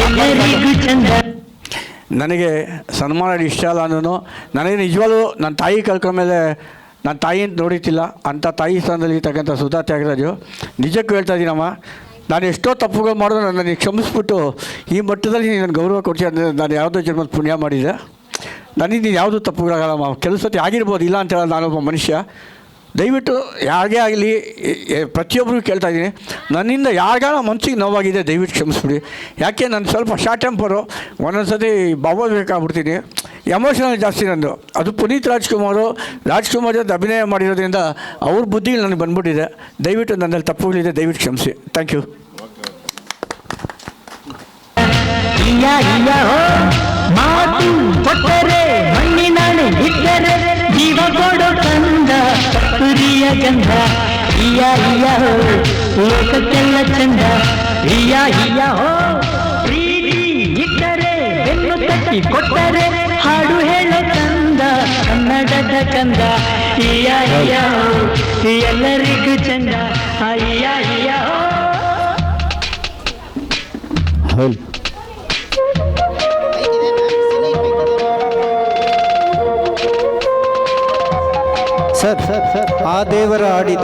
ಎಲ್ಲರಿಗೂ ಚಂದ. ನನಗೆ ಸನ್ಮಾನ ಇಷ್ಟ ಅಲ್ಲ ಅಂದನು. ನನಗೆ ನಿಜವಾಗ್ಲೂ ನನ್ನ ತಾಯಿ ಕಳ್ಕೊಂಡ್ಮೇಲೆ ನನ್ನ ತಾಯಿ ನೋಡಿತಿಲ್ಲ ಅಂಥ ತಾಯಿ ಸ್ಥಾನದಲ್ಲಿ ಇರ್ತಕ್ಕಂಥ ಸುಧಾ ತ್ಯಾಗರಾಜು. ನಿಜಕ್ಕೂ ಹೇಳ್ತಾ ಇದ್ದೀನಮ್ಮ, ನಾನು ಎಷ್ಟೋ ತಪ್ಪುಗಳು ಮಾಡೋದು ನನಗೆ ಕ್ಷಮಿಸ್ಬಿಟ್ಟು ಈ ಮಟ್ಟದಲ್ಲಿ ನಾನು ಗೌರವ ಕೊಡ್ತೀನಿ ಅಂದರೆ ನಾನು ಯಾವುದೋ ಜನ್ಮದ ಪುಣ್ಯ ಮಾಡಿದೆ. ನನಗೆ ನೀನು ಯಾವುದೂ ತಪ್ಪುಗಳಾಗಲ್ಲಮ್ಮ. ಕೆಲವು ಸತಿ ಆಗಿರ್ಬೋದು, ಇಲ್ಲ ಅಂತ ಹೇಳೋದು ನಾನೊಬ್ಬ ಮನುಷ್ಯ. ದಯವಿಟ್ಟು ಯಾರಿಗೇ ಆಗಲಿ ಪ್ರತಿಯೊಬ್ಬರಿಗೂ ಕೇಳ್ತಾ ಇದ್ದೀನಿ, ನನ್ನಿಂದ ಯಾರಿಗಾರ ಮನಸ್ಸಿಗೆ ನೋವಾಗಿದೆ ದಯವಿಟ್ಟು ಕ್ಷಮಿಸ್ಬಿಡಿ. ಯಾಕೆ ನಾನು ಸ್ವಲ್ಪ ಶಾರ್ಟ್ ಟೆಂಪರು, ಒಂದೊಂದು ಸತಿ ಭಾವೋದ್ರೇಕಾಗ್ಬಿಡ್ತೀನಿ, ಎಮೋಷನಲ್ ಜಾಸ್ತಿ ನಂದು. ಅದು ಪುನೀತ್ ರಾಜ್ಕುಮಾರ್ ಜೊತೆ ಅಭಿನಯ ಮಾಡಿರೋದ್ರಿಂದ ಅವ್ರ ಬುದ್ಧಿಗಳು ನನಗೆ ಬಂದ್ಬಿಟ್ಟಿದೆ. ದಯವಿಟ್ಟು ನನ್ನಲ್ಲಿ ತಪ್ಪುಗಳಿದೆ, ದಯವಿಟ್ಟು ಕ್ಷಮಿಸಿ. Thank you. ಮಾತು ಕೊಟ್ಟರೆ ಮಣ್ಣಿನಾಣೆ ಇಟ್ಟರೆ ಜೀವ ಕೊಡೋ ಕಂದ ಕಸ್ತೂರಿಯ ಗಂಧ. ಹೋ ಲೋಕಕ್ಕೆಲ್ಲ ಚಂದ. ಹೋ ಪ್ರೀತಿ ಇಟ್ಟರೆ ಬೆನ್ನು ತಟ್ಟಿ ಕೊಟ್ಟರೆ ಹಾಡು ಹೇಳೋ ಕಂದ ಕನ್ನಡದ ಕಂದ. ಹೋ ಎಲ್ಲರಿಗೂ ಚಂದ. ಹೋ ಸರ್ ಆ ದೇವರ ಆಡಿದ